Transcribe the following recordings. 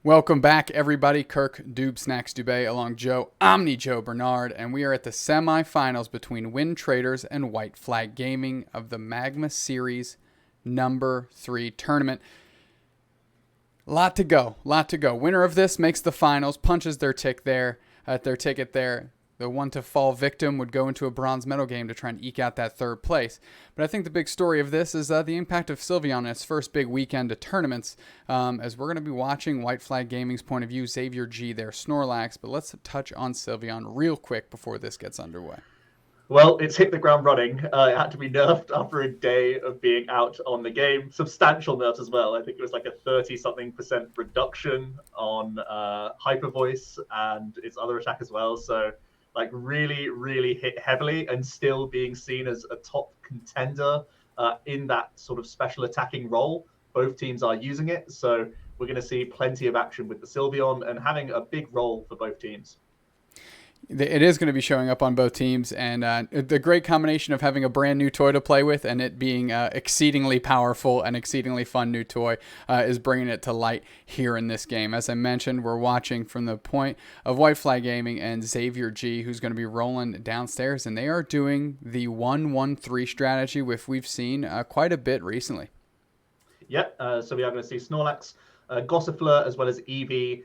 Welcome back, everybody. Kirk, doobsnax, Dubé, along Joe, OmniJoe, Bernard, and we are at the semifinals between Wintraders and White Flag Gaming of the MAGMA Series number 3 tournament. Lot to go. Winner of this makes the finals, punches their ticket there. The one to fall victim would go into a bronze medal game to try and eke out that third place. But I think the big story of this is the impact of Sylveon in its first big weekend of tournaments, as we're going to be watching White Flag Gaming's point of view, XavierG, their Snorlax. But let's touch on Sylveon real quick before this gets underway. Well, it's hit the ground running. It had to be nerfed after a day of being out on the game. Substantial nerfs as well. I think it was like a 30-something% reduction on Hyper Voice and its other attack as well. So, like, really hit heavily, and still being seen as a top contender in that sort of special attacking role. Both teams are using it. So we're going to see plenty of action with the Sylveon and having a big role for both teams. It is going to be showing up on both teams, and the great combination of having a brand new toy to play with and it being exceedingly powerful and exceedingly fun new toy is bringing it to light here in this game. As I mentioned, we're watching from the point of White Flag Gaming and XavierG, who's going to be rolling downstairs, and they are doing the 1-1-3 strategy, which we've seen quite a bit recently. Yep, so we are going to see Snorlax, Gossifleur, as well as Eevee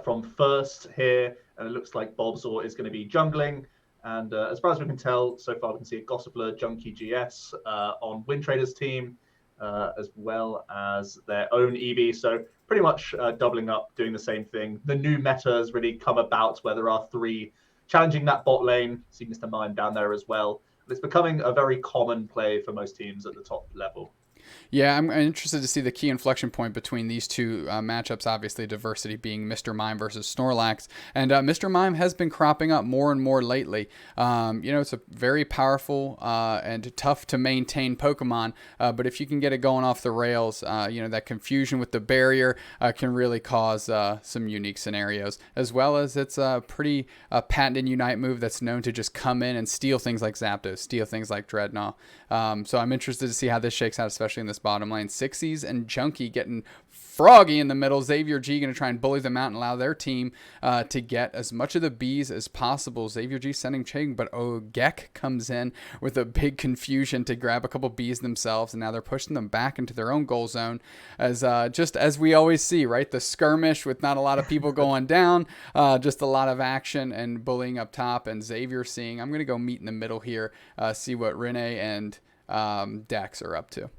from first here. And it looks like Bulbasaur is going to be jungling. And as far as we can tell, so far we can see a Gossifleur Junkie GS on Wintraders team, as well as their own Eevee. So pretty much doubling up, doing the same thing. The new meta has really come about where there are 3 challenging that bot lane. See Mr. Mime down there as well. And it's becoming a very common play for most teams at the top level. Yeah, I'm interested to see the key inflection point between these two matchups. Obviously, diversity being Mr. Mime versus Snorlax. And Mr. Mime has been cropping up more and more lately. It's a very powerful and tough to maintain Pokemon. But if you can get it going off the rails, that confusion with the barrier can really cause some unique scenarios. As well as it's a pretty patented Unite move that's known to just come in and steal things like Zapdos, steal things like Dreadnought. So I'm interested to see how this shakes out, especially in this bottom lane. Sixies and Junkie getting froggy in the middle. XavierG going to try and bully them out and allow their team to get as much of the bees as possible. XavierG sending Ching, but Gek comes in with a big confusion to grab a couple bees themselves, and now they're pushing them back into their own goal zone. As just as we always see, right? The skirmish with not a lot of people going down, just a lot of action and bullying up top. And Xavier seeing, I'm going to go meet in the middle here, see what Rene and Dex are up to.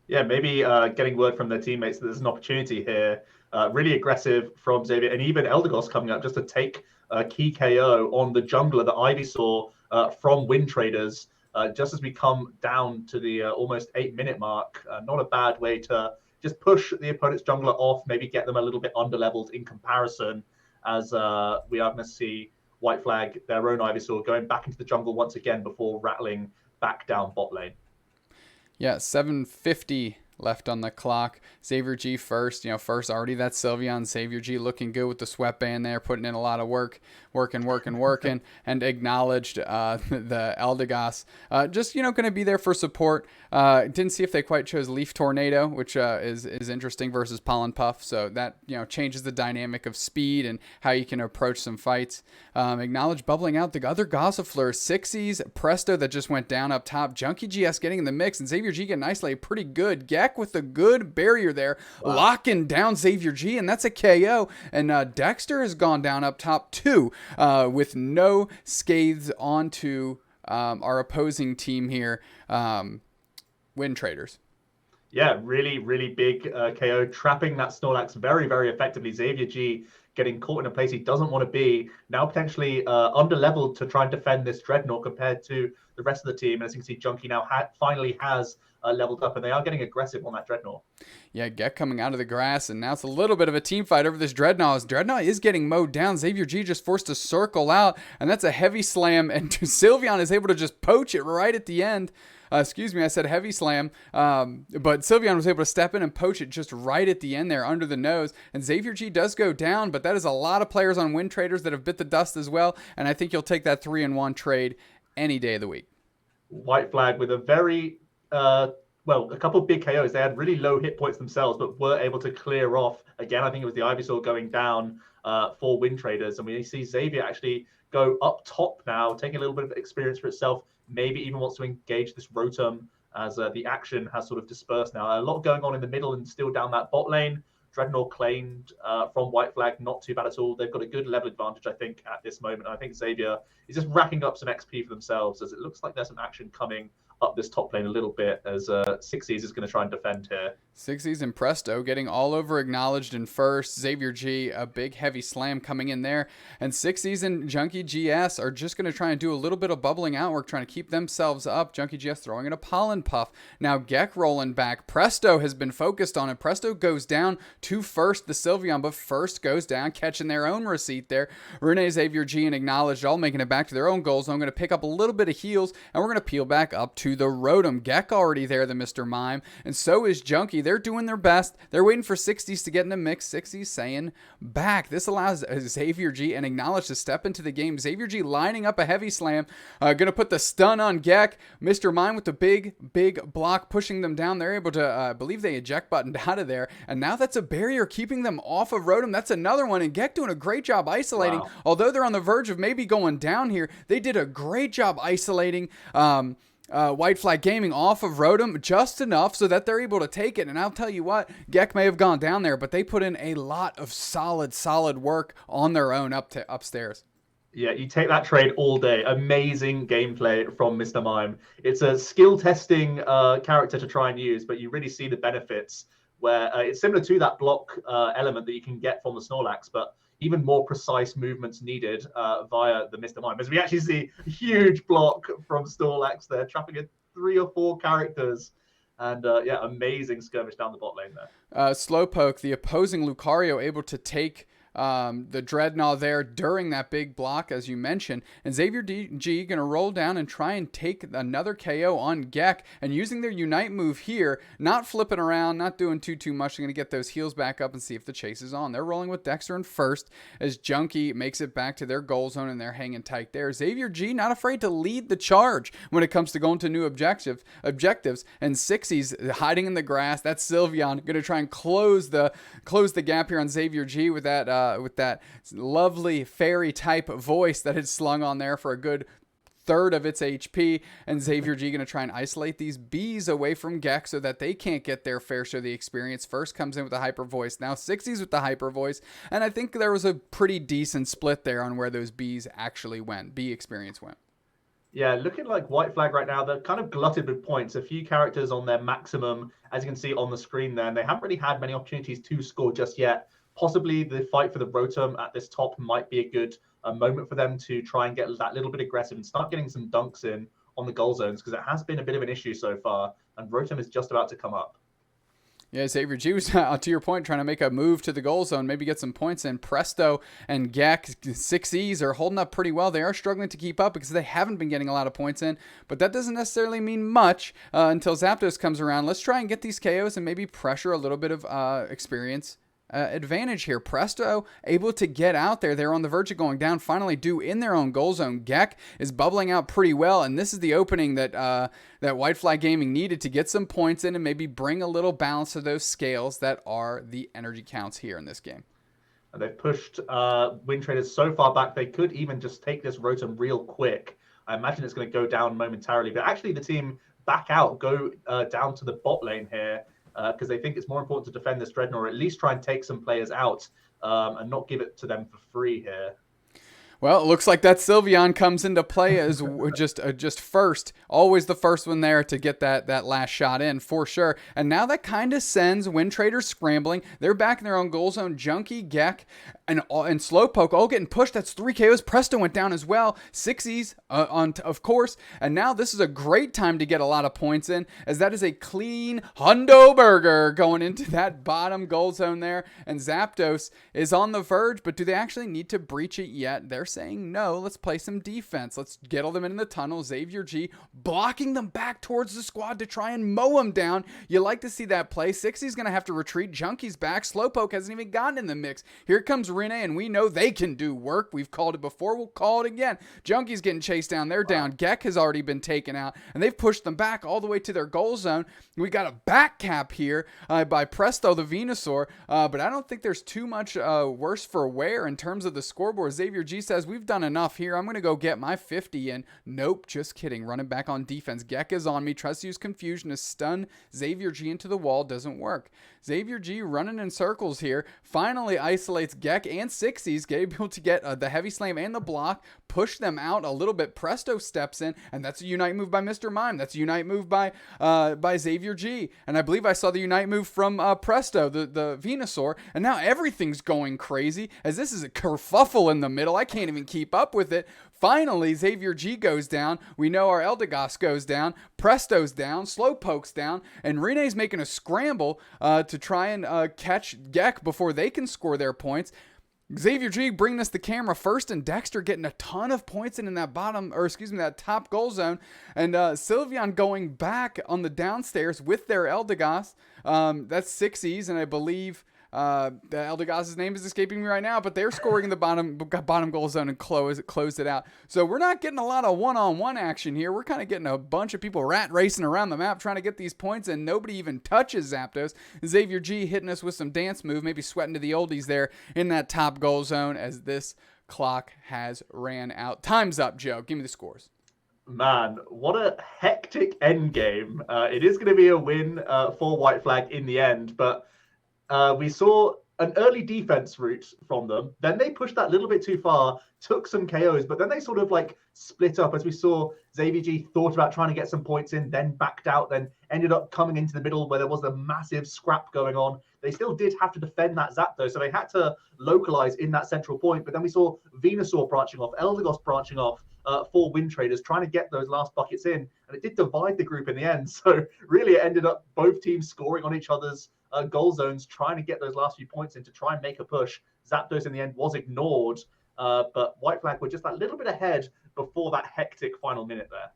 Yeah, maybe getting word from their teammates that there's an opportunity here. Really aggressive from Xavier, and even Eldegoss coming up just to take a key KO on the jungler that Ivy saw from Wintraders. Just as we come down to the almost 8-minute mark, not a bad way to just push the opponent's jungler off, maybe get them a little bit underleveled in comparison, as we are going to see White Flag, their own Ivysaur, going back into the jungle once again before rattling back down bot lane. Yeah, 7:50 left on the clock. XavierG first. First already that Sylveon. XavierG looking good with the sweatband there, putting in a lot of working, and acknowledged the Eldegoss. Just, going to be there for support. Didn't see if they quite chose Leaf Tornado, which is interesting, versus Pollen Puff. So that, changes the dynamic of speed and how you can approach some fights. Acknowledged bubbling out the other Gossifleur. Sixies, Presto that just went down up top. Junkie GS getting in the mix, and XavierG getting nicely pretty good. Gek with a good barrier there, wow. Locking down XavierG, and that's a KO. And Dexter has gone down up top too, with no scathes onto our opposing team here, Wintraders. Yeah, really big KO, trapping that Snorlax very effectively. XavierG getting caught in a place he doesn't want to be, now potentially under-leveled to try and defend this Dreadnought compared to the rest of the team. And as you can see, Junkie now finally has leveled up, and they are getting aggressive on that Dreadnought. Yeah, Gek coming out of the grass, and now it's a little bit of a team fight over this Dreadnought. Dreadnought is getting mowed down. XavierG just forced to circle out, and that's a heavy slam, and Sylveon is able to just poach it right at the end. Excuse me, I said heavy slam, but Sylveon was able to step in and poach it just right at the end there under the nose, and XavierG does go down, but that is a lot of players on Wintraders that have bit the dust as well, and I think you'll take that 3-in-1 trade any day of the week. White Flag with a very well, a couple of big KOs. They had really low hit points themselves, but were able to clear off. Again, I think it was the Ivysaur going down for Wintraders. And we see Xavier actually go up top now, taking a little bit of experience for itself. Maybe even wants to engage this Rotom as the action has sort of dispersed now. A lot going on in the middle and still down that bot lane. Dreadnought claimed from White Flag, not too bad at all. They've got a good level advantage, I think, at this moment. I think Xavier is just racking up some XP for themselves, as it looks like there's some action coming up this top lane a little bit, as Sixties is going to try and defend here. Sixties and Presto getting all over acknowledged in first. XavierG, a big heavy slam coming in there. And Sixties and Junkie GS are just going to try and do a little bit of bubbling outwork, trying to keep themselves up. Junkie GS throwing in a Pollen Puff. Now Gek rolling back. Presto has been focused on it. Presto goes down to first the Sylveon, but first goes down, catching their own receipt there. Rene, XavierG, and Acknowledged all making it back to their own goals. I'm going to pick up a little bit of heals, and we're going to peel back up to the Rotom. Gek already there, the Mr. Mime, and so is Junkie. They're doing their best. They're waiting for Sixties to get in the mix. Sixties saying back. This allows XavierG and Acknowledge to step into the game. XavierG lining up a heavy slam. Gonna put the stun on Gek. Mr. Mime with the big block pushing them down. They're able to, I believe they eject buttoned out of there. And now that's a barrier keeping them off of Rotom. That's another one. And Gek doing a great job isolating. Wow. Although they're on the verge of maybe going down here, they did a great job isolating White Flag Gaming off of Rotom just enough so that they're able to take it. And I'll tell you what, Gek may have gone down there, but they put in a lot of solid work on their own upstairs. Yeah, you take that trade all day. Amazing gameplay from Mr. Mime. It's a skill testing character to try and use, but you really see the benefits where it's similar to that block element that you can get from the Snorlax, but even more precise movements needed via the Mr. Mime. As we actually see a huge block from Snorlax there, trapping in 3 or 4 characters. And yeah, amazing skirmish down the bot lane there. Slowpoke, the opposing Lucario, able to take the Dreadnought there during that big block, as you mentioned. And XavierG going to roll down and try and take another KO on Gek. And using their Unite move here, not flipping around, not doing too much. They're going to get those heals back up and see if the chase is on. They're rolling with Dexter in first as Junkie makes it back to their goal zone, and they're hanging tight there. XavierG not afraid to lead the charge when it comes to going to new objectives. And Sixties hiding in the grass. That's Sylveon going to try and close the gap here on XavierG with that lovely fairy type voice that it's slung on there for a good third of its HP. And XavierG going to try and isolate these bees away from Gek so that they can't get their fair share of the experience. First comes in with the hyper voice, now Sixties with the hyper voice, and I think there was a pretty decent split there on where those bees actually went, bee experience went. Yeah, looking like White Flag right now, they're kind of glutted with points. A few characters on their maximum, as you can see on the screen there, and they haven't really had many opportunities to score just yet. Possibly the fight for the Rotom at this top might be a good moment for them to try and get that little bit aggressive and start getting some dunks in on the goal zones, because it has been a bit of an issue so far, and Rotom is just about to come up. Yeah, XavierG was, to your point, trying to make a move to the goal zone, maybe get some points in. Presto and Gek, 6Es, are holding up pretty well. They are struggling to keep up because they haven't been getting a lot of points in, but that doesn't necessarily mean much until Zapdos comes around. Let's try and get these KOs and maybe pressure a little bit of experience advantage here. Presto able to get out there. They're on the verge of going down. Finally do in their own goal zone. Gek is bubbling out pretty well, and this is the opening that that White Flag Gaming needed to get some points in and maybe bring a little balance to those scales that are the energy counts here in this game. And they've pushed Wintraders so far back, they could even just take this Rotom real quick. I imagine it's going to go down momentarily, but actually the team back out, go down to the bot lane here, because they think it's more important to defend this Dreadnought, or at least try and take some players out and not give it to them for free here. Well, it looks like that Sylveon comes into play as just first. Always the first one there to get that last shot in, for sure. And now that kind of sends Wintraders scrambling. They're back in their own goal zone. Junkie, Gek, and Slowpoke all getting pushed. That's 3 KOs. Presto went down as well. 6Es, of course. And now this is a great time to get a lot of points in, as that is a clean hundo burger going into that bottom goal zone there. And Zapdos is on the verge, but do they actually need to breach it yet? They're saying, no, let's play some defense. Let's get all them in the tunnel. XavierG blocking them back towards the squad to try and mow them down. You like to see that play. 60's going to have to retreat. Junkie's back. Slowpoke hasn't even gotten in the mix. Here comes Rene, and we know they can do work. We've called it before. We'll call it again. Junkie's getting chased down. They're down. Gek has already been taken out, and they've pushed them back all the way to their goal zone. We got a back cap here by Presto the Venusaur, but I don't think there's too much worse for wear in terms of the scoreboard. XavierG says, we've done enough here. I'm going to go get my 50 in. Nope, just kidding. Running back on defense. Gek is on me. Tries to use confusion to stun XavierG into the wall. Doesn't work. XavierG running in circles here. Finally isolates Gek and 60's. Able to get the heavy slam and the block. Push them out a little bit. Presto steps in, and that's a unite move by Mr. Mime. That's a unite move by XavierG. And I believe I saw the unite move from Presto, the Venusaur. And now everything's going crazy as this is a kerfuffle in the middle. I can't even keep up with it. Finally, XavierG goes down. We know our Eldegoss goes down. Presto's down. Slowpoke's down. And Rene's making a scramble to try and catch Gek before they can score their points. XavierG bringing us the camera first, and Dexter getting a ton of points in that that top goal zone. And Sylveon going back on the downstairs with their Eldegoss. That's 6Es, and I believe the Eldegoss's name is escaping me right now, but they're scoring in the bottom goal zone and close it out. So we're not getting a lot of one-on-one action here. We're kind of getting a bunch of people rat racing around the map trying to get these points, and nobody even touches Zapdos. XavierG hitting us with some dance move, maybe sweating to the oldies there in that top goal zone as this clock has ran out. Time's up, Joe. Give me the scores. Man, what a hectic end game. It is going to be a win for White Flag in the end, but we saw an early defense route from them. Then they pushed that little bit too far, took some KOs, but then they sort of like split up as we saw XavierG thought about trying to get some points in, then backed out, then ended up coming into the middle where there was a massive scrap going on. They still did have to defend that Zap though, so they had to localize in that central point. But then we saw Venusaur branching off, Eldegoss branching off for Wintraders, trying to get those last buckets in. And it did divide the group in the end. So really it ended up both teams scoring on each other's goal zones, trying to get those last few points in to try and make a push. Zapdos in the end was ignored, but White Flag were just that little bit ahead before that hectic final minute there.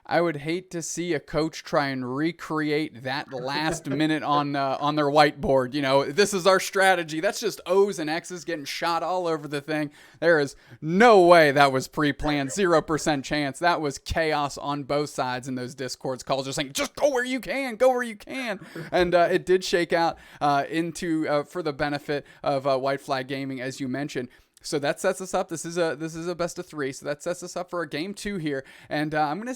I would hate to see a coach try and recreate that last minute on their whiteboard. You know, this is our strategy. That's just O's and X's getting shot all over the thing. There is no way that was pre-planned. 0% chance. That was chaos on both sides in those Discords calls. Just saying, just go where you can, go where you can. And it did shake out into for the benefit of White Flag Gaming, as you mentioned. So that sets us up. This is a best of 3. So that sets us up for a game 2 here. And I'm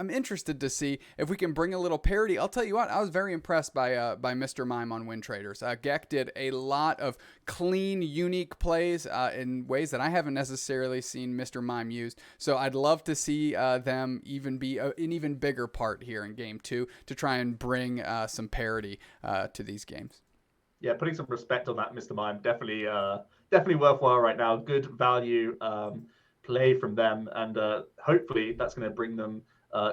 interested to see if we can bring a little parity. I'll tell you what, I was very impressed by Mr. Mime on Wintraders. Gek did a lot of clean, unique plays in ways that I haven't necessarily seen Mr. Mime use. So I'd love to see them even be an even bigger part here in game 2 to try and bring some parity to these games. Yeah, putting some respect on that, Mr. Mime, definitely worthwhile right now. Good value play from them, and hopefully that's going to bring them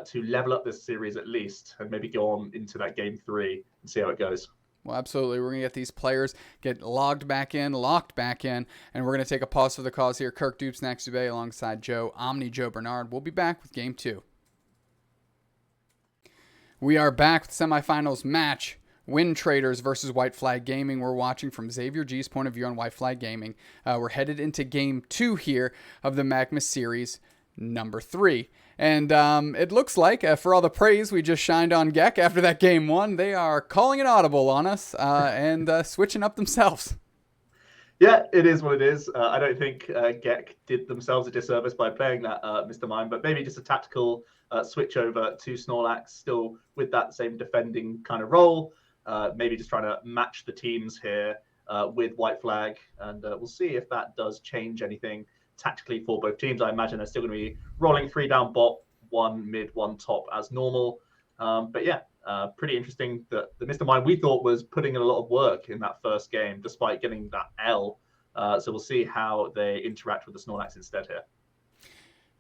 to level up this series at least, and maybe go on into that game 3 and see how it goes. Well, absolutely. We're going to get these players locked back in, and we're going to take a pause for the cause here. Kirk, doobsnax, Dubé alongside Joe, OmniJoe, Bernard. We'll be back with game 2. We are back with semifinals match. Wintraders versus White Flag Gaming. We're watching from XavierG's point of view on White Flag Gaming. We're headed into game 2 here of the MAGMA Series number 3. And it looks like, for all the praise we just shined on Gek after that game 1, they are calling an audible on us and switching up themselves. Yeah, it is what it is. I don't think Gek did themselves a disservice by playing that Mr. Mime, but maybe just a tactical switch over to Snorlax, still with that same defending kind of role. Maybe just trying to match the teams here with White Flag, and we'll see if that does change anything tactically for both teams. I imagine they're still going to be rolling 3 down bot, 1 mid, 1 top as normal. But yeah, pretty interesting that the Mr. Mime we thought was putting in a lot of work in that first game, despite getting that L. So we'll see how they interact with the Snorlax instead here.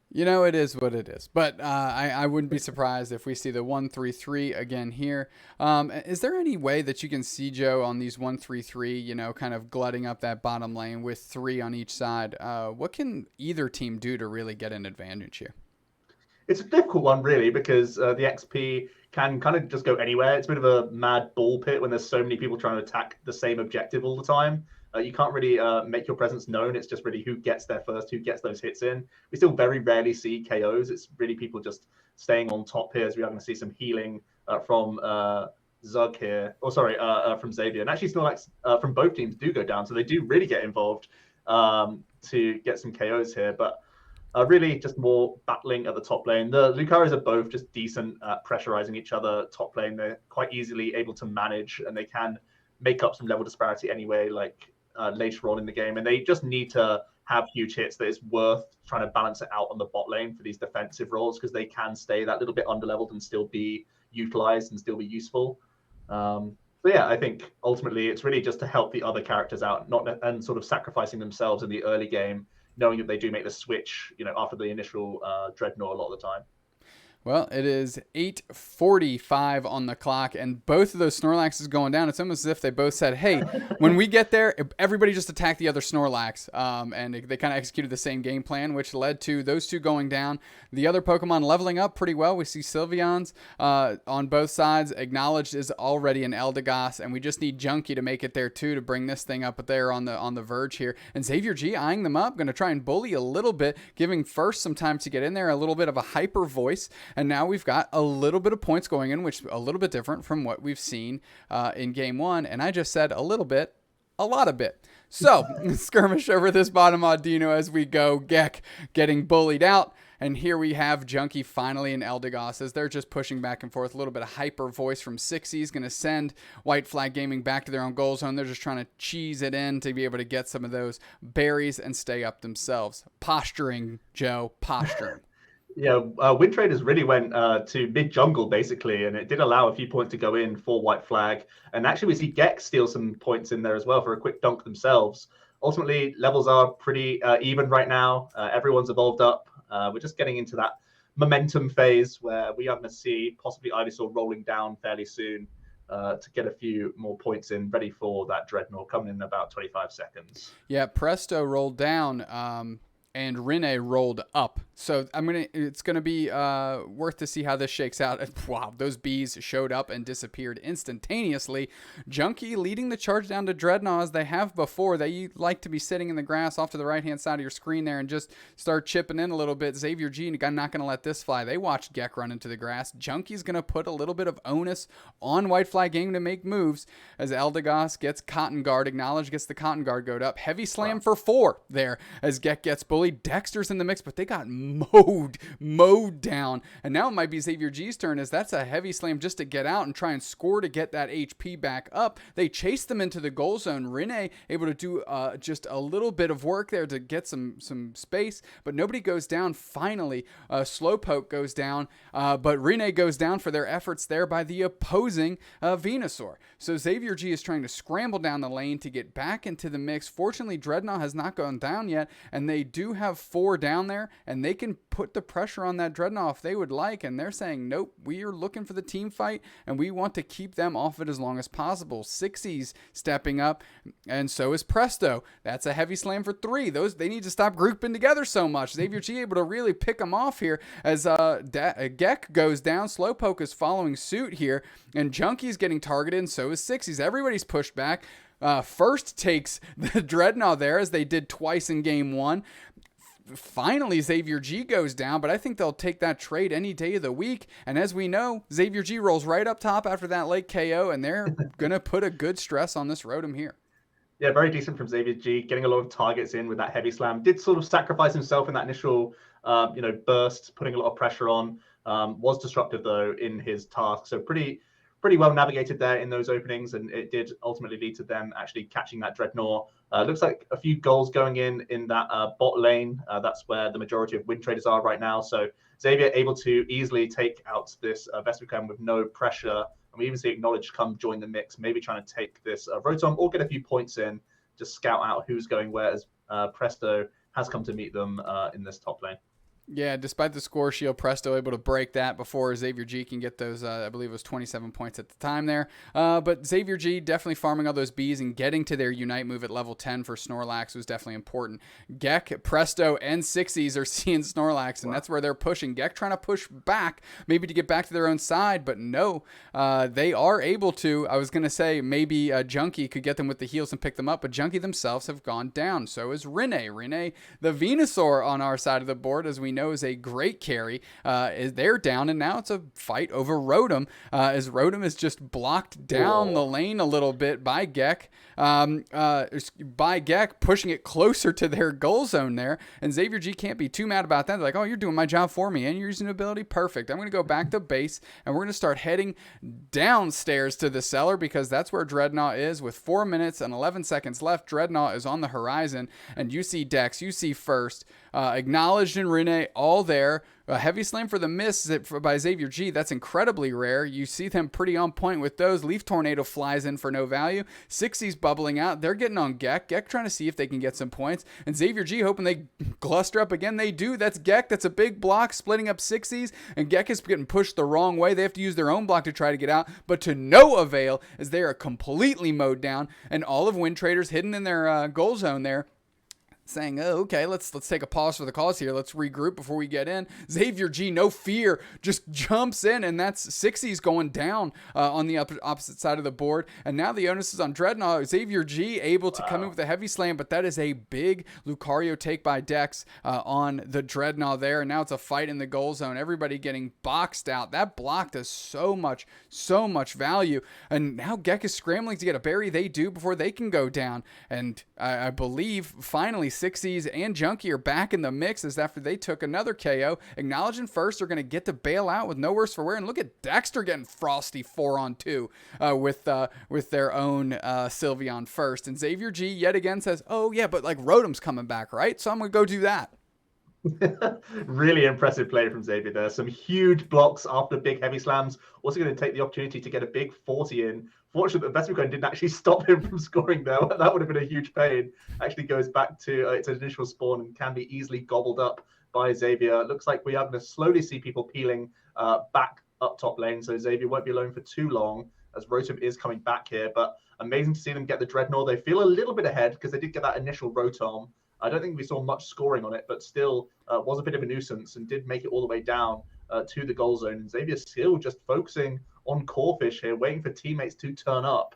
You know, it is what it is. But I wouldn't be surprised if we see the 1-3-3 again here. Is there any way that you can see, Joe, on these 1-3-3, you know, kind of glutting up that bottom lane with 3 on each side? What can either team do to really get an advantage here? It's a difficult one, really, because the XP can kind of just go anywhere. It's a bit of a mad ball pit when there's so many people trying to attack the same objective all the time. You can't really make your presence known. It's just really who gets there first, who gets those hits in. We still very rarely see KOs. It's really people just staying on top here, as we are going to see some healing from Zug here. Oh, sorry, from Xavier. And actually, Snorlax from both teams do go down, so they do really get involved to get some KOs here. But really just more battling at the top lane. The Lucaris are both just decent at pressurizing each other top lane. They're quite easily able to manage, and they can make up some level disparity anyway, like later on in the game. And they just need to have huge hits that is worth trying to balance it out on the bot lane for these defensive roles, because they can stay that little bit underleveled and still be utilized and still be useful. So yeah, I think ultimately it's really just to help the other characters out, and sort of sacrificing themselves in the early game, knowing that they do make the switch, you know, after the initial Dreadnought a lot of the time. Well, it is 8:45 on the clock, and both of those Snorlaxes going down. It's almost as if they both said, hey, when we get there, everybody just attack the other Snorlax. And they kind of executed the same game plan, which led to those two going down. The other Pokemon leveling up pretty well. We see Sylveon's on both sides. Acknowledged is already an Eldegoss, and we just need Junkie to make it there too to bring this thing up there on the verge here. And XavierG eyeing them up, going to try and bully a little bit, giving First some time to get in there, a little bit of a hyper voice. And now we've got a little bit of points going in, which is a little bit different from what we've seen in game one. And I just said a little bit, a lot of bit. So skirmish over this bottom Audino as we go. Gek getting bullied out. And here we have Junkie finally and Eldegoss as they're just pushing back and forth. A little bit of hyper voice from Sixie's going to send White Flag Gaming back to their own goal zone. They're just trying to cheese it in to be able to get some of those berries and stay up themselves. Posturing, Joe, posturing. Yeah, Wintraders really went to mid-jungle, basically, and it did allow a few points to go in for White Flag. And actually, we see Gex steal some points in there as well for a quick dunk themselves. Ultimately, levels are pretty even right now. Everyone's evolved up. We're just getting into that momentum phase where we are going to see possibly Ivysaur rolling down fairly soon to get a few more points in, ready for that Dreadnought coming in about 25 seconds. Yeah, Presto rolled down. And Rene rolled up. So it's gonna be worth to see how this shakes out. Wow, those bees showed up and disappeared instantaneously. Junkie leading the charge down to Dreadnought as they have before. They like to be sitting in the grass off to the right-hand side of your screen there and just start chipping in a little bit. XavierG not gonna let this fly. They watched Gek run into the grass. Junkie's gonna put a little bit of onus on White Flag Gaming to make moves as Eldegoss gets Cotton Guard. Acknowledge gets the Cotton Guard goat up. Heavy slam for 4 there as Gek gets bullied. Dexter's in the mix, but they got mowed down. And now it might be XavierG's turn, as that's a heavy slam just to get out and try and score to get that HP back up. They chase them into the goal zone. Rene able to do just a little bit of work there to get some space, but nobody goes down. Finally, Slowpoke goes down, but Rene goes down for their efforts there by the opposing Venusaur. So XavierG is trying to scramble down the lane to get back into the mix. Fortunately, Dreadnought has not gone down yet, and they do have 4 down there, and they can put the pressure on that Dreadnought if they would like, and they're saying, nope, we are looking for the team fight, and we want to keep them off it as long as possible. Sixie's stepping up, and so is Presto. That's a heavy slam for 3. They need to stop grouping together so much. XavierG able to really pick them off here as Gek goes down. Slowpoke is following suit here, and Junkie's getting targeted, and so is Sixie's. Everybody's pushed back. First takes the Dreadnought there, as they did twice in game 1. Finally, XavierG goes down, but I think they'll take that trade any day of the week. And as we know, XavierG rolls right up top after that late KO, and they're going to put a good stress on this Rotom here. Yeah, very decent from XavierG, getting a lot of targets in with that heavy slam. Did sort of sacrifice himself in that initial burst, putting a lot of pressure on. Was disruptive, though, in his task. So pretty well navigated there in those openings, and it did ultimately lead to them actually catching that Dreadnought. Looks like a few goals going in that bot lane. That's where the majority of Wintraders are right now. So Xavier able to easily take out this Vespiquen with no pressure. And we even see Acknowledge come join the mix, maybe trying to take this Rotom or get a few points in, just scout out who's going where, as Presto has come to meet them in this top lane. Yeah, despite the score shield, Presto able to break that before XavierG can get those, I believe it was 27 points at the time there. But XavierG definitely farming all those bees and getting to their Unite move at level 10 for Snorlax was definitely important. Gek, Presto, and Sixies are seeing Snorlax, and that's where they're pushing. Gek trying to push back, maybe to get back to their own side, but no, they are able to. I was going to say maybe Junkie could get them with the heals and pick them up, but Junkie themselves have gone down. So is Rene. Rene, the Venusaur on our side of the board, as we know, is a great carry. They're down, and now it's a fight over Rotom, as Rotom is just blocked down the lane a little bit by Gek. By Gek pushing it closer to their goal zone there, and XavierG can't be too mad about that. They're like, oh, you're doing my job for me, and you're using ability perfect. I'm going to go back to base, and we're going to start heading downstairs to the cellar, because that's where Dreadnought is. With 4 minutes and 11 seconds left, Dreadnought is on the horizon, and you see Dex, you see First, Acknowledged and Rene all there. A heavy slam for the miss by XavierG. That's incredibly rare. You see them pretty on point with those. Leaf Tornado flies in for no value. Sixie's bubbling out. They're getting on Gek. Gek trying to see if they can get some points. And XavierG hoping they cluster up again. They do. That's Gek. That's a big block splitting up Sixie's. And Gek is getting pushed the wrong way. They have to use their own block to try to get out. But to no avail, as they are completely mowed down. And all of Wintraders hidden in their goal zone there, saying, oh, okay, let's take a pause for the cause here. Let's regroup before we get in. XavierG, no fear, just jumps in, and that's Sixie's going down on the opposite side of the board. And now the onus is on Dreadnought. XavierG able to come in with a heavy slam, but that is a big Lucario take by Dex on the Dreadnought there. And now it's a fight in the goal zone. Everybody getting boxed out. That block does so much value. And now Gek is scrambling to get a berry. They do before they can go down. And I believe finally Sixies and Junkie are back in the mix, as after they took another KO. Acknowledging First are going to get to bail out with no worse for wear. And look at Dexter getting frosty 4-on-2 with their own Sylveon First. And XavierG yet again says, oh yeah, but like Rotom's coming back, right? So I'm going to go do that. Really impressive play from Xavier there. Some huge blocks after big heavy slams. Also going to take the opportunity to get a big 40 in. Fortunately, the Vespercoin didn't actually stop him from scoring there. That would have been a huge pain. Actually goes back to its initial spawn and can be easily gobbled up by Xavier. Looks like we are going to slowly see people peeling back up top lane. So Xavier won't be alone for too long, as Rotom is coming back here. But amazing to see them get the Dreadnought. They feel a little bit ahead because they did get that initial Rotom. I don't think we saw much scoring on it, but still was a bit of a nuisance and did make it all the way down to the goal zone. And Xavier's still just focusing on Corphish here, waiting for teammates to turn up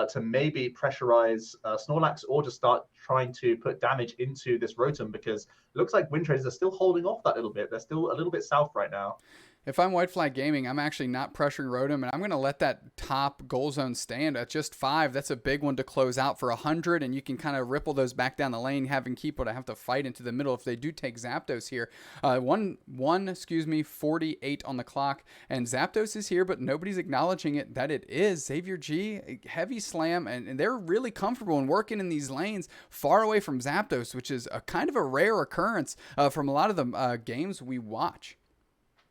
to maybe pressurize Snorlax, or just start trying to put damage into this Rotom, because it looks like Wintraders are still holding off that little bit. They're still a little bit south right now. If I'm White Flag Gaming, I'm actually not pressuring Rotom, and I'm going to let that top goal zone stand at just 5. That's a big one to close out for 100, and you can kind of ripple those back down the lane, having Keepo to have to fight into the middle if they do take Zapdos here. 48 on the clock, and Zapdos is here, but nobody's acknowledging it that it is. XavierG, heavy slam, and they're really comfortable in working in these lanes far away from Zapdos, which is a kind of a rare occurrence from a lot of the games we watch.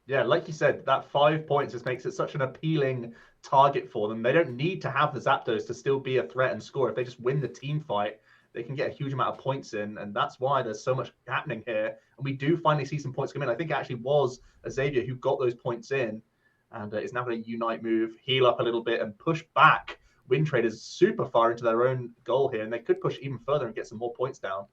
Yeah, like you said, that 5 points just makes it such an appealing target for them. They don't need to have the Zapdos to still be a threat and score. If they just win the team fight, they can get a huge amount of points in, and that's why there's so much happening here. And we do finally see some points come in. I think it actually was Xavier who got those points in, and is now going to Unite move, heal up a little bit, and push back Wintraders super far into their own goal here, and they could push even further and get some more points down.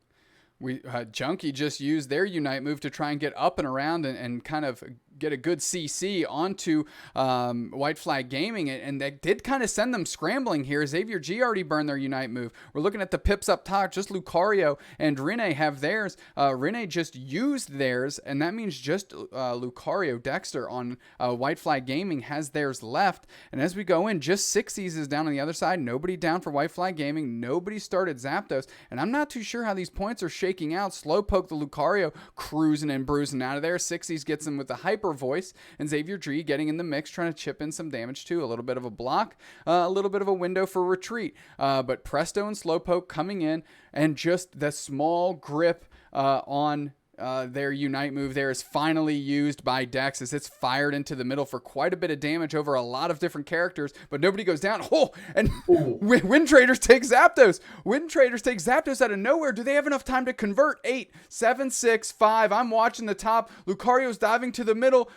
Junkie just used their Unite move to try and get up and around and kind of get a good CC onto White Flag Gaming, and that did kind of send them scrambling here. XavierG already burned their Unite move. We're looking at the pips up top. Just Lucario and Rene have theirs. Rene just used theirs, and that means just Lucario Dexter on White Flag Gaming has theirs left. And as we go in, just Sixies is down on the other side. Nobody down for White Flag Gaming. Nobody started Zapdos, and I'm not too sure how these points are shaking out. Slowpoke the Lucario cruising and bruising out of there. Sixies gets him with the hyper voice, and XavierG getting in the mix, trying to chip in some damage too. A little bit of a block, a little bit of a window for retreat. But Presto and Slowpoke coming in, and just the small grip on Their Unite move there is finally used by Dex as it's fired into the middle for quite a bit of damage over a lot of different characters, but nobody goes down. Oh, and Wintraders take Zapdos. Wintraders take Zapdos out of nowhere. Do they have enough time to convert? 8, 7, 6, 5. I'm watching the top. Lucario's diving to the middle.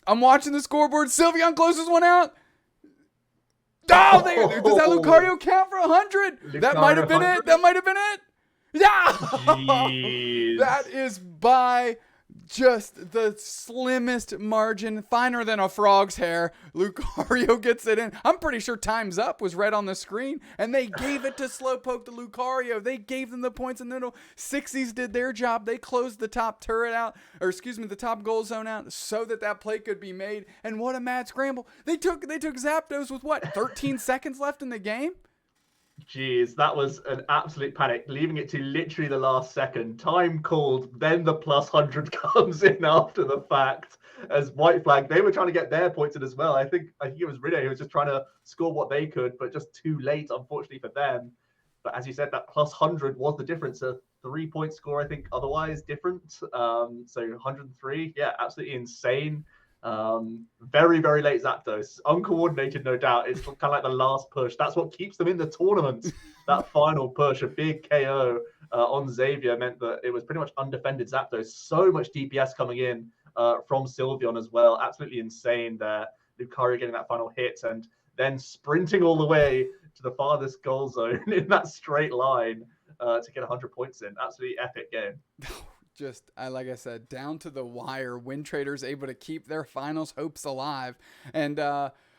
I'm watching the scoreboard. Sylveon closes one out. Oh, does that Lucario count for 100? That might have been it. That might have been it. Yeah! That is by just the slimmest margin, finer than a frog's hair. Lucario gets it in. I'm pretty sure time's up was red on the screen, and they gave it to Slowpoke to Lucario. They gave them the points in the middle. Sixies did their job. They closed the top turret out, or excuse me, the top goal zone out so that play could be made. And what a mad scramble. They took Zapdos with what, 13 seconds left in the game? Jeez, that was an absolute panic, leaving it to literally the last second. Time called, then the +100 comes in after the fact. As White Flag, they were trying to get their points in as well. I think it was Rene who was just trying to score what they could, but just too late, unfortunately for them. But as you said, that +100 was the difference. A 3-point score, I think, otherwise different. So 103, yeah, absolutely insane. Very, very late Zapdos. Uncoordinated, no doubt. It's kind of like the last push. That's what keeps them in the tournament. That final push, a big KO on Xavier, meant that it was pretty much undefended Zapdos. So much DPS coming in from Sylveon as well. Absolutely insane there. Lucario getting that final hit and then sprinting all the way to the farthest goal zone in that straight line to get 100 points in. Absolutely epic game. Just, like I said, down to the wire. Wintraders able to keep their finals hopes alive. And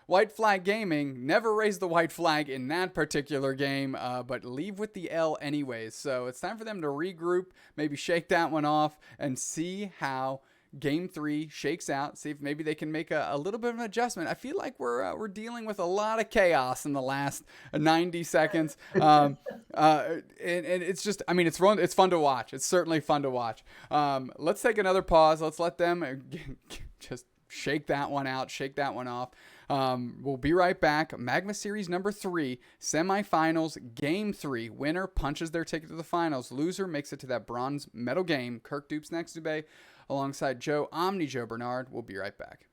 White Flag Gaming never raised the white flag in that particular game, but leave with the L anyways. So it's time for them to regroup, maybe shake that one off, and see how Game 3 shakes out. See if maybe they can make a little bit of an adjustment. I feel like we're dealing with a lot of chaos in the last 90 seconds. And it's just, I mean, it's fun to watch. It's certainly fun to watch. Let's take another pause. Let's let them just shake that one out, shake that one off. We'll be right back. Magma Series number 3, semifinals, Game 3. Winner punches their ticket to the finals. Loser makes it to that bronze medal game. Kirk, doobsnax, Dubé, alongside Joe, OmniJoe Bernard. We'll be right back.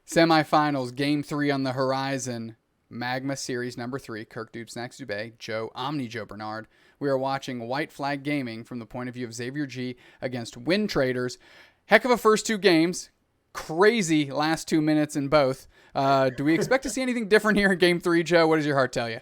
Semifinals, Game 3 on the horizon. Magma Series number 3, Kirk, doobsnax, Dubé, Joe, OmniJoe Bernard. We are watching White Flag Gaming from the point of view of XavierG against Wintraders. Heck of a first 2 games. Crazy last 2 minutes in both. Do we expect to see anything different here in Game 3, Joe? What does your heart tell you?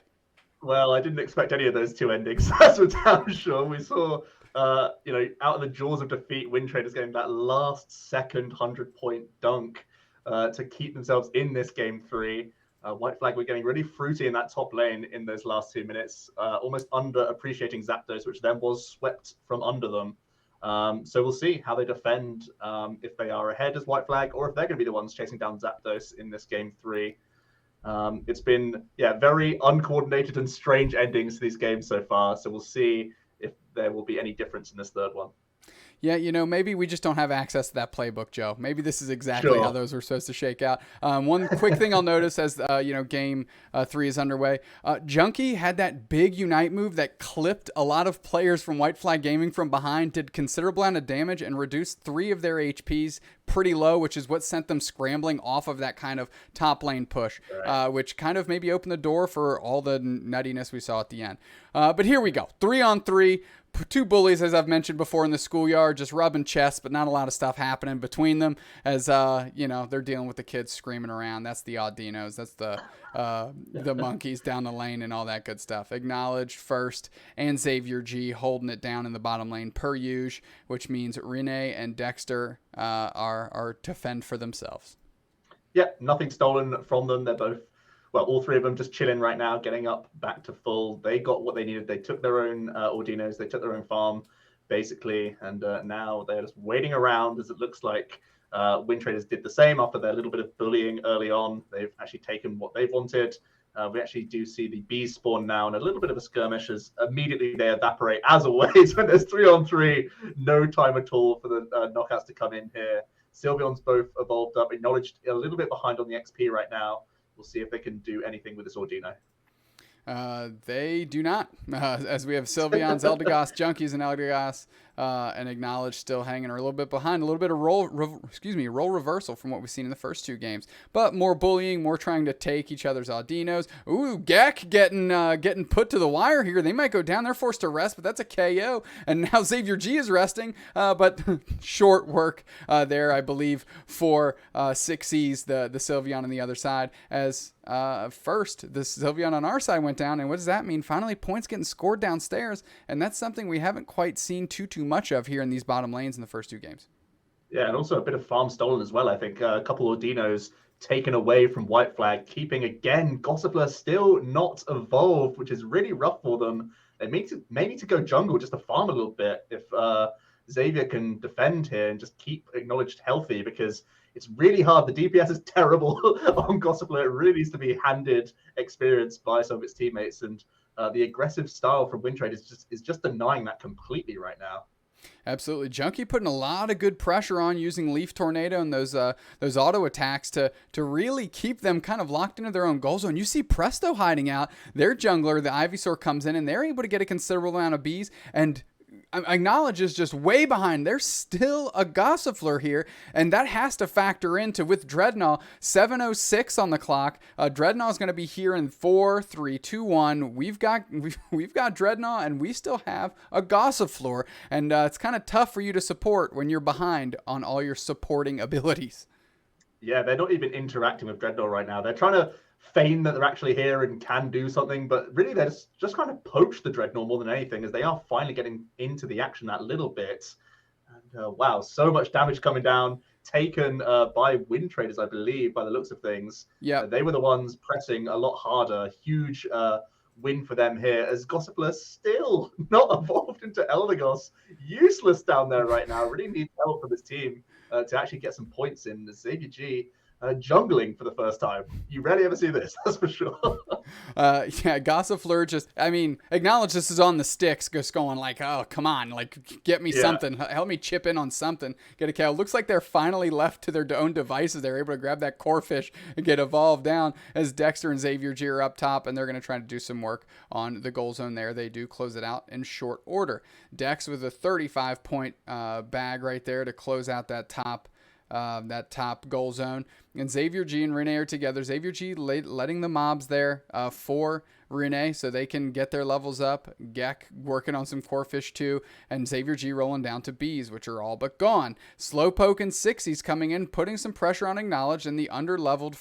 Well, I didn't expect any of those 2 endings. That's for damn sure. We saw, out of the jaws of defeat, Wintraders getting that last second 100-point dunk to keep themselves in this Game 3. White Flag were getting really fruity in that top lane in those last 2 minutes, almost underappreciating Zapdos, which then was swept from under them. So we'll see how they defend if they are ahead as White Flag or if they're going to be the ones chasing down Zapdos in this Game 3. It's been, very uncoordinated and strange endings to these games so far. So we'll see if there will be any difference in this third one. Yeah, maybe we just don't have access to that playbook, Joe. Maybe this is exactly how those were supposed to shake out. One quick thing I'll notice as, Game 3 is underway. Junkie had that big Unite move that clipped a lot of players from White Flag Gaming from behind, did considerable amount of damage, and reduced 3 of their HPs pretty low, which is what sent them scrambling off of that kind of top lane push, which kind of maybe opened the door for all the nuttiness we saw at the end. But here we go. 3-on-3. 2 bullies, as I've mentioned before, in the schoolyard, just rubbing chests, but not a lot of stuff happening between them as, they're dealing with the kids screaming around. That's the Audinos. That's the monkeys down the lane and all that good stuff. Acknowledged first, and XavierG holding it down in the bottom lane per usual, which means Rene and Dexter are to fend for themselves. Yeah, nothing stolen from them. They're both, all 3 of them just chilling right now, getting up back to full. They got what they needed. They took their own Audinos. They took their own farm, basically. And now they're just waiting around as it looks like Wintraders did the same after their little bit of bullying early on. They've actually taken what they've wanted. We actually do see the bees spawn now and a little bit of a skirmish as immediately they evaporate, as always, when there's 3-on-3. No time at all for the knockouts to come in here. Sylveon's both evolved up, acknowledged a little bit behind on the XP right now. We'll see if they can do anything with this Audino. They do not, as we have Sylveon's Eldegoss, Junkies, and Eldegoss, and Acknowledge still hanging or a little bit behind. A little bit of role reversal from what we've seen in the first two games, but more bullying, more trying to take each other's Audinos. Ooh, Gek getting put to the wire here. They might go down. They're forced to rest, but that's a KO. And now XavierG is resting, but short work there, I believe, for 6Cs, the Sylveon on the other side, as first the Sylveon on our side went down. And what does that mean? Finally, points getting scored downstairs, and that's something we haven't quite seen too much of here in these bottom lanes in the first two games. Yeah, and also a bit of farm stolen as well. I think a couple of Dinos taken away from White Flag, keeping again Gossifleur still not evolved, which is really rough for them. They may need to go jungle just to farm a little bit if Xavier can defend here and just keep Acknowledged healthy, because it's really hard. The DPS is terrible on Gossifleur. It really needs to be handed experience by some of its teammates, and the aggressive style from Wintraders is just denying that completely right now. Absolutely. Junkie putting a lot of good pressure on, using Leaf Tornado and those auto attacks to really keep them kind of locked into their own goal zone. You see Presto hiding out. Their jungler, the Ivysaur, comes in, and they're able to get a considerable amount of bees, and Acknowledge is just way behind. There's still a Gossifleur here, and that has to factor into, with Dreadnought, 7:06 on the clock. Dreadnought is going to be here in 4, 3, 2, 1. We've got Dreadnought, and we still have a Gossifleur, and it's kind of tough for you to support when you're behind on all your supporting abilities. Yeah, they're not even interacting with Dreadnought right now. They're trying to feign that they're actually here and can do something, but really they're just kind of poach the Dreadnought more than anything, as they are finally getting into the action that little bit. And wow, so much damage coming down, taken by Wintraders, I believe, by the looks of things. Yeah, they were the ones pressing a lot harder. Huge win for them here, as Gossifleur still not evolved into Eldegoss. Useless down there right now. Really needs help from this team to actually get some points in. XavierG jungling for the first time. You rarely ever see this, that's for sure. Yeah, Gossifleur just, I mean, Acknowledge this is on the sticks, just going like, oh, come on, like, get me something. Help me chip in on something. Get a KO. Looks like they're finally left to their own devices. They're able to grab that core fish and get evolved down, as Dexter and XavierG are up top, and they're going to try to do some work on the goal zone there. They do close it out in short order. Dex with a 35-point bag right there to close out that top goal zone. And XavierG and Rene are together. XavierG letting the mobs there for Rene so they can get their levels up. Gek working on some core fish too, and XavierG rolling down to bees, which are all but gone. Slowpoke and Sixies coming in, putting some pressure on Acknowledge and the underleveled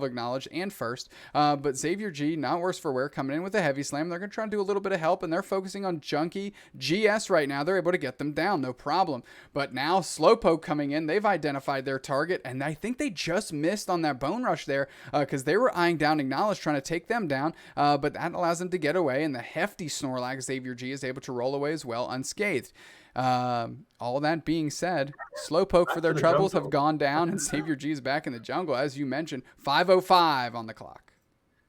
Acknowledge and first. But XavierG, not worse for wear, coming in with a heavy slam. They're going to try and do a little bit of help, and they're focusing on Junkie GS right now. They're able to get them down, no problem. But now Slowpoke coming in, they've identified their target, and I think they just missed on that bone rush there, because they were eyeing down Acknowledge, trying to take them down, but that allows them to get away, and the hefty Snorlax XavierG is able to roll away as well, unscathed. All that being said, Slowpoke for their troubles have gone down, and XavierG is back in the jungle, as you mentioned. 5:05 on the clock.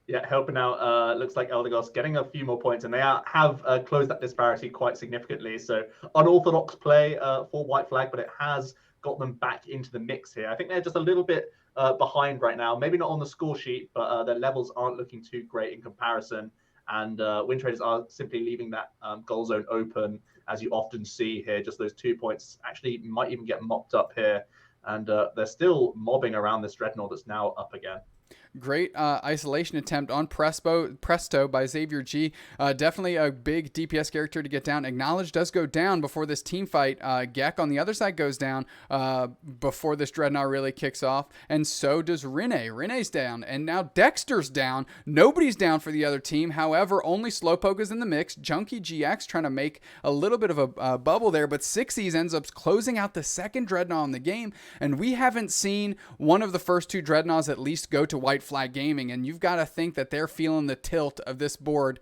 Yeah, helping out. Looks like Eldegoss getting a few more points, and they have closed that disparity quite significantly. So unorthodox play for White Flag, but it has got them back into the mix here. I think they're just a little bit behind right now. Maybe not on the score sheet, but their levels aren't looking too great in comparison. And Wintraders are simply leaving that goal zone open, as you often see here. Just those 2 points actually might even get mopped up here. And they're still mobbing around this Dreadnought that's now up again. Great isolation attempt on Presto by XavierG. Definitely a big DPS character to get down. Acknowledge does go down before this team fight. Gek on the other side goes down before this Dreadnought really kicks off. And so does Rene. Rene's down. And now Dexter's down. Nobody's down for the other team. However, only Slowpoke is in the mix. Junkie GX trying to make a little bit of a bubble there. But Sixies ends up closing out the second Dreadnought in the game. And we haven't seen one of the first two Dreadnoughts at least go to White Flag Gaming, and you've got to think that they're feeling the tilt of this board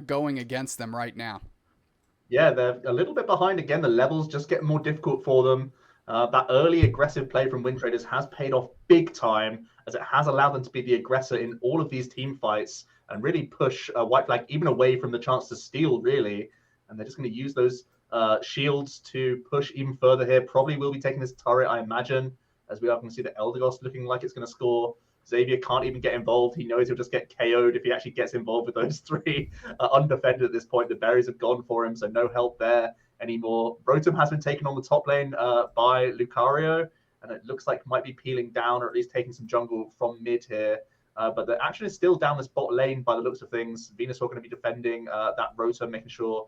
going against them right now. Yeah, they're a little bit behind again. The levels just get more difficult for them. That early aggressive play from Wintraders has paid off big time, as it has allowed them to be the aggressor in all of these team fights and really push White Flag even away from the chance to steal, really. And they're just going to use those shields to push even further here. Probably will be taking this turret, I imagine, as we are going to see the Eldegoss looking like it's going to score. Xavier can't even get involved. He knows he'll just get KO'd if he actually gets involved with those three undefended at this point. The berries have gone for him, so no help there anymore. Rotom has been taken on the top lane by Lucario, and it looks like might be peeling down or at least taking some jungle from mid here. But the action is still down this bot lane by the looks of things. Venusaur going to be defending that Rotom, making sure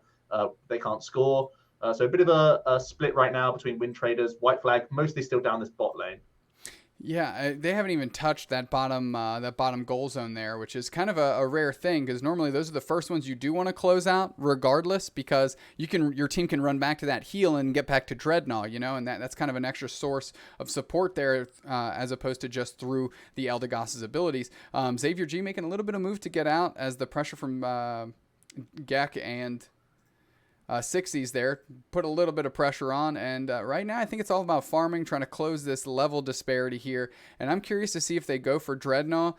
they can't score. So a bit of a split right now between Wintraders, White Flag, mostly still down this bot lane. Yeah, they haven't even touched that bottom goal zone there, which is kind of a rare thing because normally those are the first ones you do want to close out, regardless, because your team can run back to that heal and get back to Dreadnought, and that's kind of an extra source of support there, as opposed to just through the Eldegoss's abilities. XavierG making a little bit of move to get out as the pressure from Gek and Sixies there put a little bit of pressure on, and right now I think it's all about farming, trying to close this level disparity here, and I'm curious to see if they go for Dreadnought,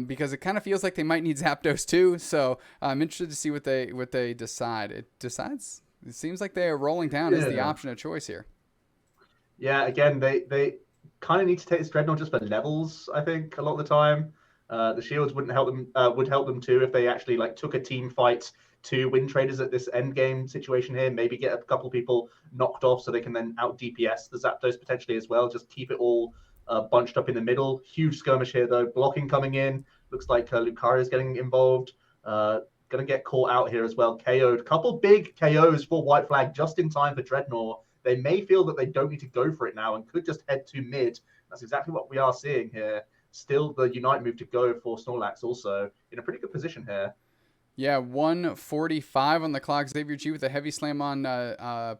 because it kind of feels like they might need Zapdos too, so I'm interested to see what they decide. It seems like they are rolling down as the option of choice here. Yeah, again, they kind of need to take this Dreadnought just for levels, I think, a lot of the time. The shields would help them too if they actually took a team fight to Wintraders at this end game situation here. Maybe get a couple people knocked off so they can then out DPS the Zapdos potentially as well. Just keep it all bunched up in the middle. Huge skirmish here though. Blocking coming in. Looks like Lucario is getting involved. Gonna get caught out here as well. KO'd. Couple big KOs for White Flag just in time for Dreadnought. They may feel that they don't need to go for it now and could just head to mid. That's exactly what we are seeing here. Still the Unite move to go for Snorlax also in a pretty good position here. Yeah, 1:45 on the clock. XavierG with a heavy slam on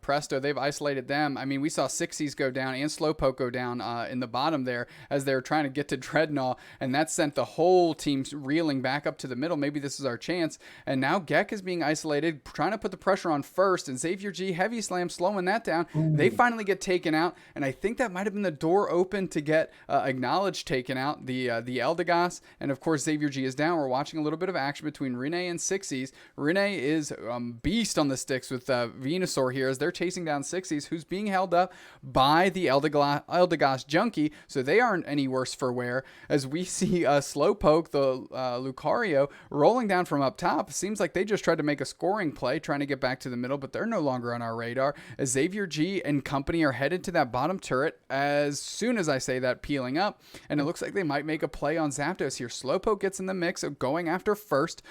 Presto. They've isolated them. I mean, we saw Sixies go down and Slowpoke go down in the bottom there as they're trying to get to Dreadnought, and that sent the whole team reeling back up to the middle. Maybe this is our chance. And now Gek is being isolated, trying to put the pressure on first, and XavierG heavy slam slowing that down. Ooh. They finally get taken out, and I think that might have been the door open to get Acknowledged taken out, the Eldegoss, and of course XavierG is down. We're watching a little bit of action between Rene and Sixies. Rene is beast on the sticks with Venusaur here as they're chasing down Sixies, who's being held up by the Eldegoss Junkie, so they aren't any worse for wear. As we see Slowpoke, the Lucario, rolling down from up top. Seems like they just tried to make a scoring play, trying to get back to the middle, but they're no longer on our radar. As XavierG and company are headed to that bottom turret as soon as I say that, peeling up, and it looks like they might make a play on Zapdos here. Slowpoke gets in the mix of going after first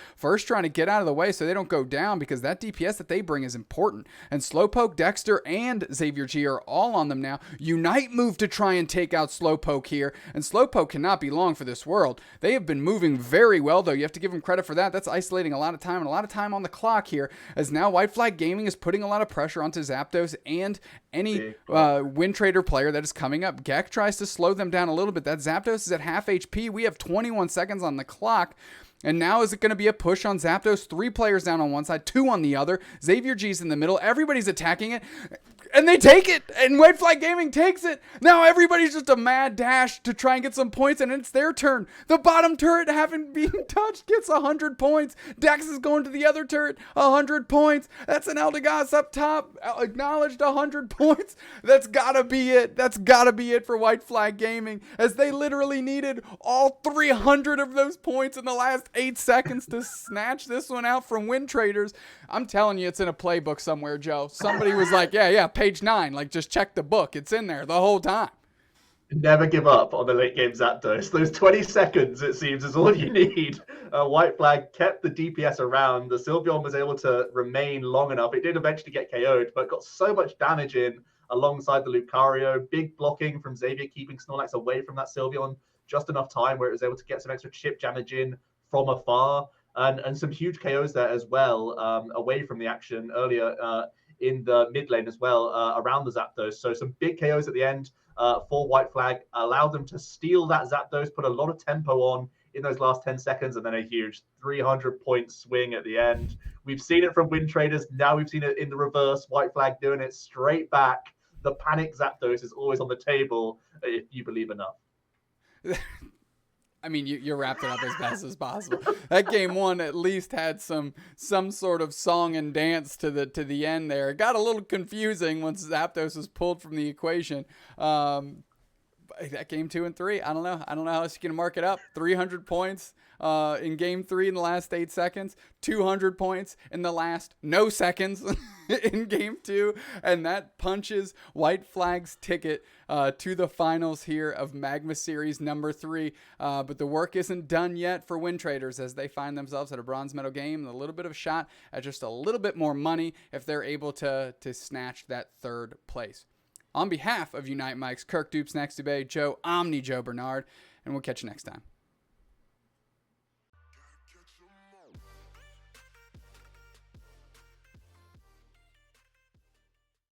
trying to get out of the way so they don't go down, because that DPS that they bring is important. And Slowpoke, Dexter, and XavierG are all on them now. Unite move to try and take out Slowpoke here, and Slowpoke cannot be long for this world. They have been moving very well, though. You have to give them credit for that. That's isolating a lot of time and a lot of time on the clock here, as now White Flag Gaming is putting a lot of pressure onto Zapdos and any Wintraders player that is coming up. Gek tries to slow them down a little bit. That Zapdos is at half HP. We have 21 seconds on the clock. And now is it going to be a push on Zapdos? 3 players down on one side, 2 on the other. XavierG's in the middle. Everybody's attacking it. And they take it. And White Flag Gaming takes it. Now everybody's just a mad dash to try and get some points. And it's their turn. The bottom turret, having been touched, gets 100 points. Dex is going to the other turret. 100 points. That's an Eldegoss up top. Acknowledged 100 points. That's got to be it. That's got to be it for White Flag Gaming, as they literally needed all 300 of those points in the last 8 seconds to snatch this one out from Wintraders. I'm telling you, it's in a playbook somewhere, Joe. Somebody was like, yeah, page 9. Just check the book. It's in there the whole time. Never give up on the late game Zapdos. Those 20 seconds, it seems, is all you need. White Flag kept the DPS around. The Sylveon was able to remain long enough. It did eventually get KO'd, but got so much damage in alongside the Lucario. Big blocking from Xavier, keeping Snorlax away from that Sylveon. Just enough time where it was able to get some extra chip damage in from afar, and some huge KOs there as well, away from the action earlier in the mid lane as well, around the Zapdos. So some big KOs at the end for White Flag, allowed them to steal that Zapdos, put a lot of tempo on in those last 10 seconds, and then a huge 300-point swing at the end. We've seen it from Wintraders. Now we've seen it in the reverse. White Flag doing it straight back. The panic Zapdos is always on the table, if you believe enough. I mean, you wrapped it up as best as possible. That game 1 at least had some sort of song and dance to the end there. It got a little confusing once Zapdos was pulled from the equation. that game 2 and 3, I don't know how else you can mark it up. 300 points in game 3 in the last 8 seconds, 200 points in the last no seconds in game 2, and that punches White Flag's ticket to the finals here of Magma Series number 3. But the work isn't done yet for Wintraders, as they find themselves at a bronze medal game and a little bit of a shot at just a little bit more money if they're able to snatch that 3rd place. On behalf of Unite Mike's Kirk, doobsnax, Dubé, Joe, OmniJoe, Bernard, and we'll catch you next time.